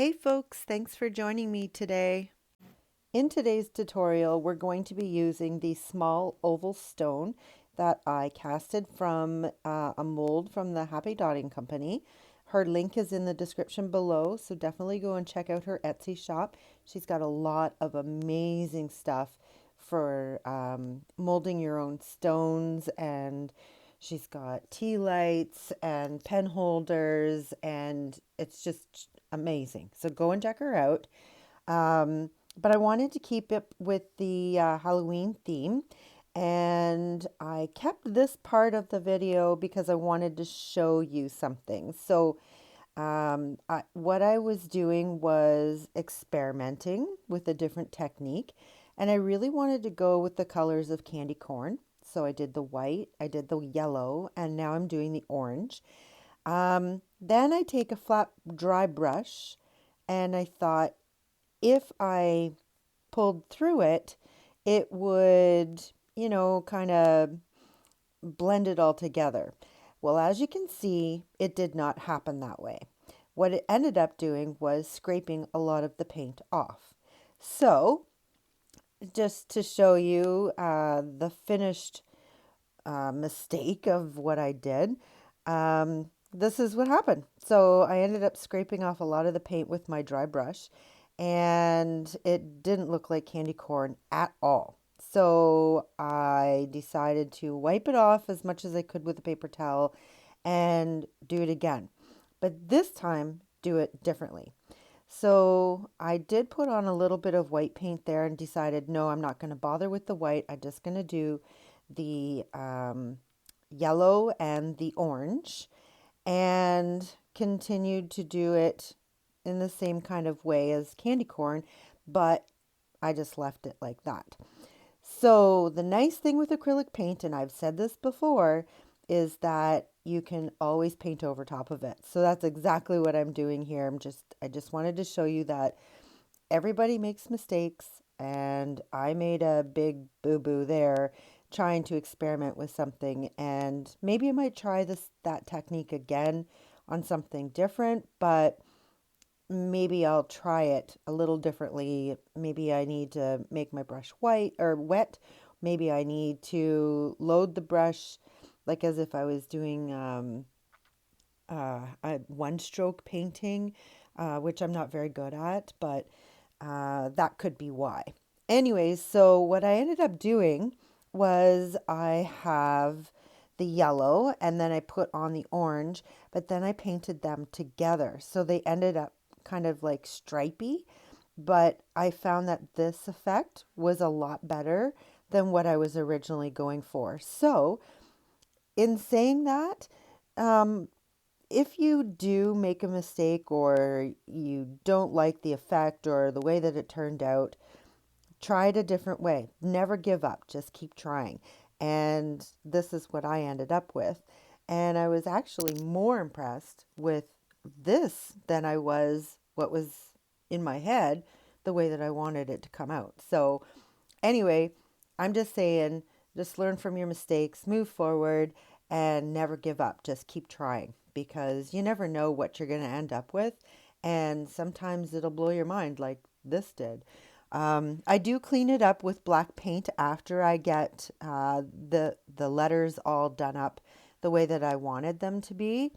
Hey folks, thanks for joining me today. In today's tutorial, we're going to be using the small oval stone that I casted from a mold from the Happy Dotting Company. Her link is in the description below, so definitely go and check out her Etsy shop. She's got a lot of amazing stuff for molding your own stones, and she's got tea lights and pen holders, and it's just amazing. So go and check her out. But I wanted to keep it with the Halloween theme, and I kept this part of the video because I wanted to show you something. So what I was doing was experimenting with a different technique, and I really wanted to go with the colors of candy corn. So I did the white, I did the yellow, and now I'm doing the orange. Then I take a flat dry brush, and I thought if I pulled through it, it would, kind of blend it all together. Well, as you can see, it did not happen that way. What it ended up doing was scraping a lot of the paint off. So, just to show you the finished mistake of what I did, this is what happened. So I ended up scraping off a lot of the paint with my dry brush, and it didn't look like candy corn at all. So I decided to wipe it off as much as I could with a paper towel and do it again. But this time, do it differently. So I did put on a little bit of white paint there and decided, no, I'm not going to bother with the white. I'm just going to do the yellow and the orange, and continued to do it in the same kind of way as candy corn, but I just left it like that. So the nice thing with acrylic paint, and I've said this before, is that you can always paint over top of it. So that's exactly what I'm doing here. I just wanted to show you that everybody makes mistakes, and I made a big boo-boo there trying to experiment with something, and maybe I might try that technique again on something different, but maybe I'll try it a little differently. Maybe I need to make my brush white or wet. Maybe I need to load the brush like as if I was doing a one stroke painting, which I'm not very good at, but that could be why. Anyways, so what I ended up doing was I have the yellow and then I put on the orange, but then I painted them together. So they ended up kind of like stripy, but I found that this effect was a lot better than what I was originally going for. So, in saying that, um, if you do make a mistake or you don't like the effect or the way that it turned out, try it a different way. Never give up, just keep trying. And this is what I ended up with. And I was actually more impressed with this than I was what was in my head, the way that I wanted it to come out. So, anyway, I'm just saying, just learn from your mistakes, move forward, and never give up. Just keep trying because you never know what you're going to end up with. And sometimes it'll blow your mind like this did. I do clean it up with black paint after I get the letters all done up the way that I wanted them to be,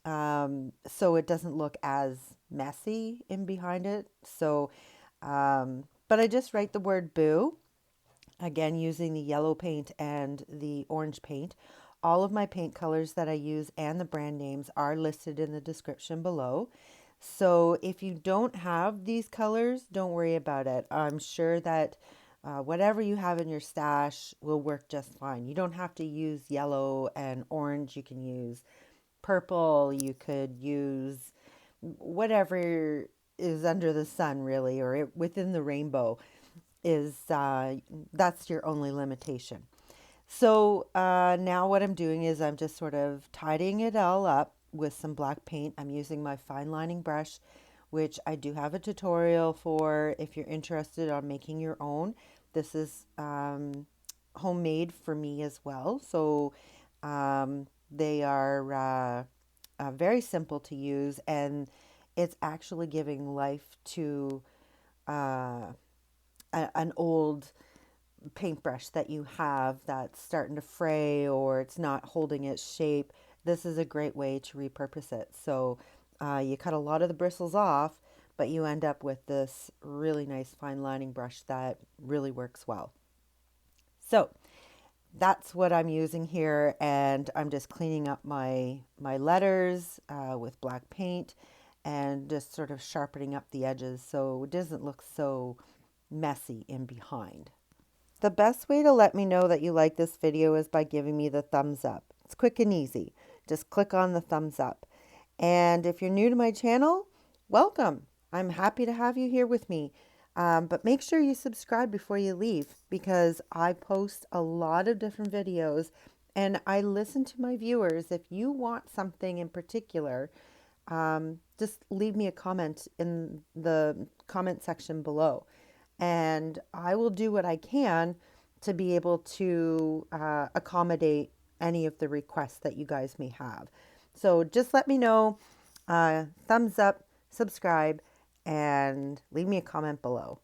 so it doesn't look as messy in behind it. So, but I just write the word boo again using the yellow paint and the orange paint. All of my paint colors that I use and the brand names are listed in the description below. So if you don't have these colors, don't worry about it. I'm sure that whatever you have in your stash will work just fine. You don't have to use yellow and orange. You can use purple. You could use whatever is under the sun, really, or within the rainbow is that's your only limitation. So now what I'm doing is I'm just sort of tidying it all up with some black paint. I'm using my fine lining brush, which I do have a tutorial for if you're interested on making your own. This is homemade for me as well. So they are very simple to use, and it's actually giving life to uh, an old paintbrush that you have that's starting to fray or it's not holding its shape. This is a great way to repurpose it. So you cut a lot of the bristles off, but you end up with this really nice fine lining brush that really works well. So that's what I'm using here, and I'm just cleaning up my letters with black paint and just sort of sharpening up the edges so it doesn't look so messy in behind. The best way to let me know that you like this video is by giving me the thumbs up. It's quick and easy. Just click on the thumbs up. And if you're new to my channel, welcome. I'm happy to have you here with me. But make sure you subscribe before you leave because I post a lot of different videos and I listen to my viewers. If you want something in particular, just leave me a comment in the comment section below. And I will do what I can to be able to accommodate any of the requests that you guys may have. So just let me know, thumbs up, subscribe, and leave me a comment below.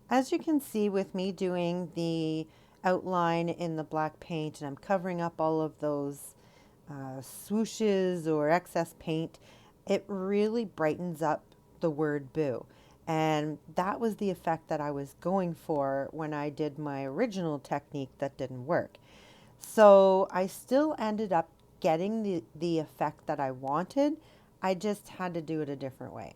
As you can see with me doing the outline in the black paint, and I'm covering up all of those swooshes or excess paint, it really brightens up the word boo. And that was the effect that I was going for when I did my original technique that didn't work. So I still ended up getting the effect that I wanted. I just had to do it a different way.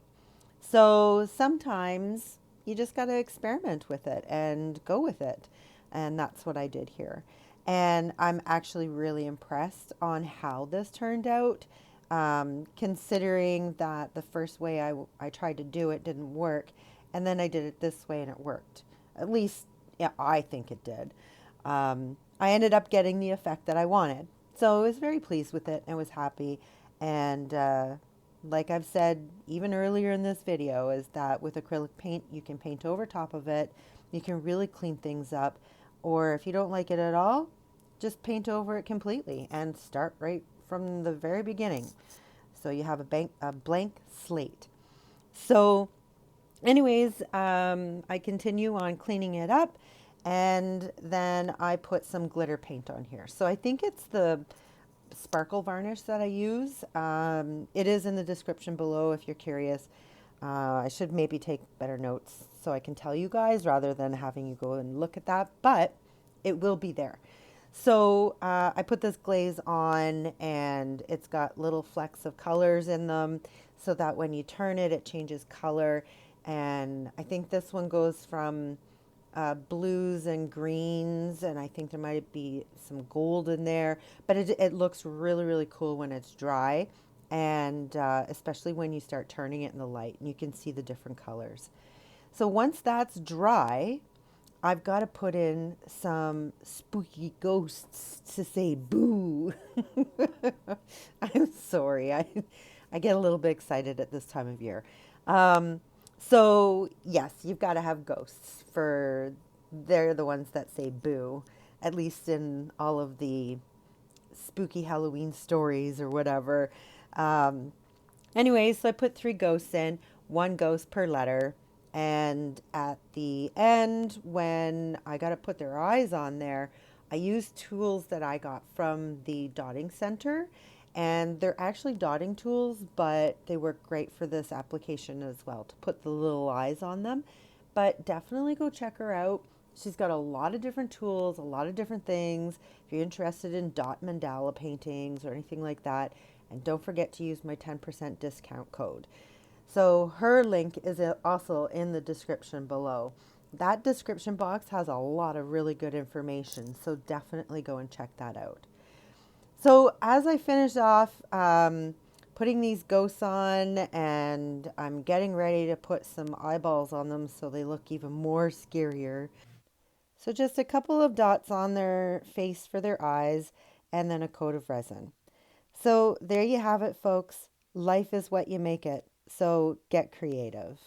So sometimes you just got to experiment with it and go with it. And that's what I did here. And I'm actually really impressed on how this turned out, considering that the first way I tried to do it didn't work. And then I did it this way and it worked. At least, yeah, I think it did. I ended up getting the effect that I wanted. So I was very pleased with it and was happy. And like I've said even earlier in this video, is that with acrylic paint, you can paint over top of it. You can really clean things up. Or if you don't like it at all, just paint over it completely and start right from the very beginning. So you have a blank slate. So anyways, I continue on cleaning it up and then I put some glitter paint on here. So I think it's the sparkle varnish that I use. It is in the description below if you're curious. I should maybe take better notes so I can tell you guys rather than having you go and look at that, but it will be there. So I put this glaze on and it's got little flecks of colors in them so that when you turn it, it changes color. And I think this one goes from blues and greens, and I think there might be some gold in there, but it looks really, really cool when it's dry, and especially when you start turning it in the light and you can see the different colors. So once that's dry, I've got to put in some spooky ghosts to say boo. I'm sorry. I get a little bit excited at this time of year. So yes, you've got to have ghosts they're the ones that say boo, at least in all of the spooky Halloween stories or whatever. Anyway, so I put 3 ghosts in, 1 ghost per letter. And at the end, when I got to put their eyes on there, I used tools that I got from the dotting center. And they're actually dotting tools, but they work great for this application as well to put the little eyes on them. But definitely go check her out. She's got a lot of different tools, a lot of different things. If you're interested in dot mandala paintings or anything like that. And don't forget to use my 10% discount code. So her link is also in the description below. That description box has a lot of really good information, so definitely go and check that out. So as I finish off putting these ghosts on, and I'm getting ready to put some eyeballs on them so they look even more scarier. So just a couple of dots on their face for their eyes and then a coat of resin. So there you have it, folks. Life is what you make it. So get creative.